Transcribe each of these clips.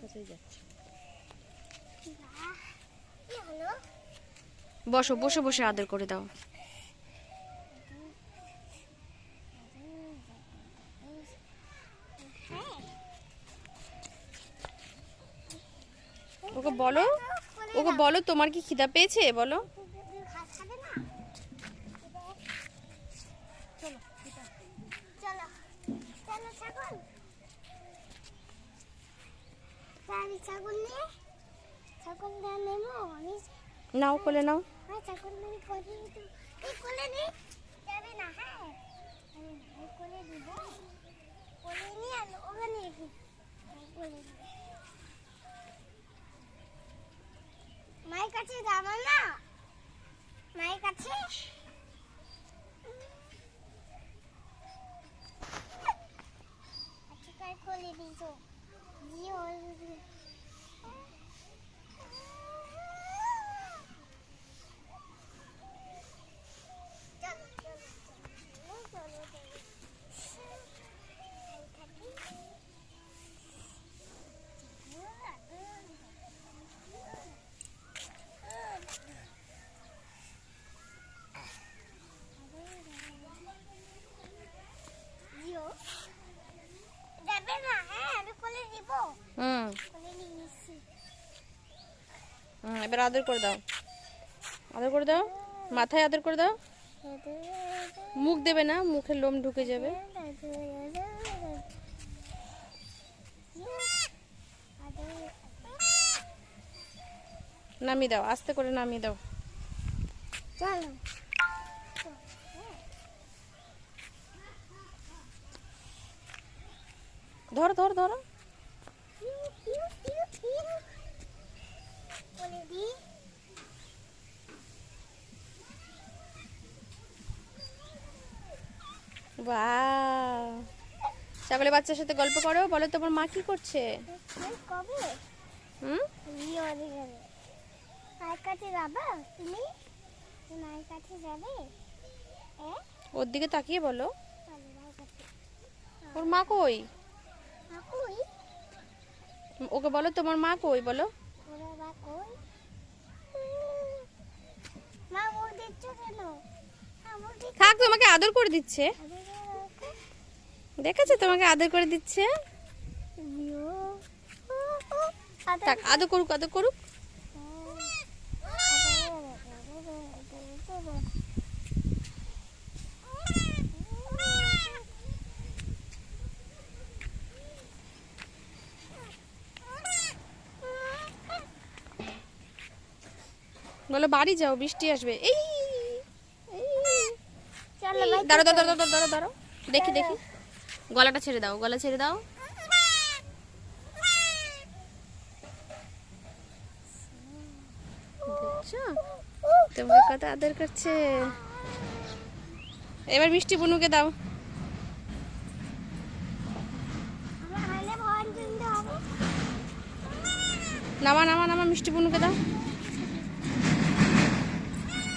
কাছেই যাচ্ছে। বসো, বসে বসে আদর করে দাও। ওকে বলো, ওকে বলো তোমার কি খিদা পেয়েছে, বলো। নাও, কোলে নাও। মায়ের কাছে যাবো না, মায়ের কাছে কোলে দিছো। এবার আদর করে দাও, আদর করে দাও, মাথায় আদর করে দাও। মুখ দেবে না, মুখের লোম ঢুকে যাবে। নামিয়ে দাও, আস্তে করে নামিয়ে দাও। চলো ধরো ধরো ধরো। বাহ, ছাগলের বাচ্চার সাথে গল্প করো, বলো তোমার মা কি করছে। ওর দিকে তাকিয়ে বলো, ওর মা কই। ওকে বলো তোমার মা কই, বলো। থাক, তোমাকে আদর করে দিচ্ছে, দেখেছো তোমাকে আদর করে দিচ্ছে। থাক, আদর করুক, আদর করুক। বলো বাড়ি যাও, বৃষ্টি আসবে। এই দাঁড়ো দাঁড়ো দাঁড়ো দাঁড়ো দাঁড়ো, দেখি দেখি, গলাটা ছেড়ে দাও, গলা ছেড়ে দাও। দেখছো তোমাকে কত আদর করছে। এবার মিষ্টি বুনুকে দাও। নামা নামা নামা, মিষ্টি বুনুকে দাও।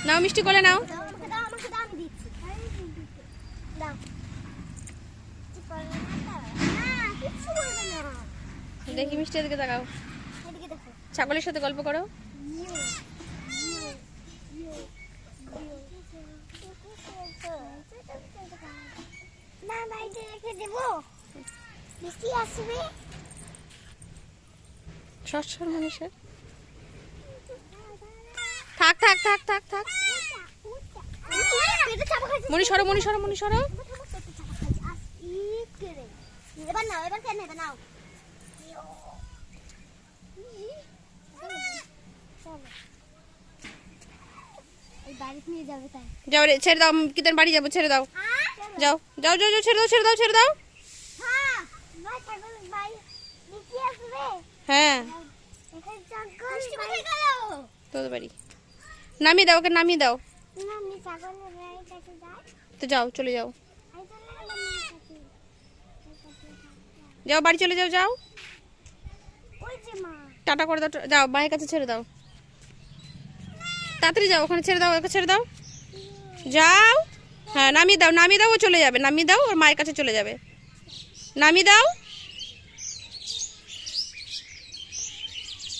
নাও মিষ্টি কোলে নাও। দেখি মিষ্টি এদিকে তাকাও, ছাগলের সাথে গল্প করো। সর মানুষের, থাক থাক থাক থাক থাক। মনি সরো, মনি সরো, মনি সরো। এবার নাও, এবার কেন এবার নাও। যাও রে, ছেড়ে দাও, কিতেন বাড়ি যাবো, ছেড়ে দাও। যাও যাও যাও যাও, ছেড়ে দাও ছেড়ে দাও ছেড়ে দাও। হ্যাঁ তোদের বাড়ি, নামিয়ে দাও, ওকে নামিয়ে দাও। তো যাও, চলে যাও, যাও বাড়ি চলে যাও, যাও টাটা করে দাও, যাও মায়ের কাছে ছেড়ে দাও, তাড়াতাড়ি যাও, ওখানে ছেড়ে দাও, ওকে ছেড়ে দাও, যাও। হ্যাঁ নামিয়ে দাও, নামিয়ে দাও, ও চলে যাবে, নামিয়ে দাও, ওর মায়ের কাছে চলে যাবে, নামিয়ে দাও।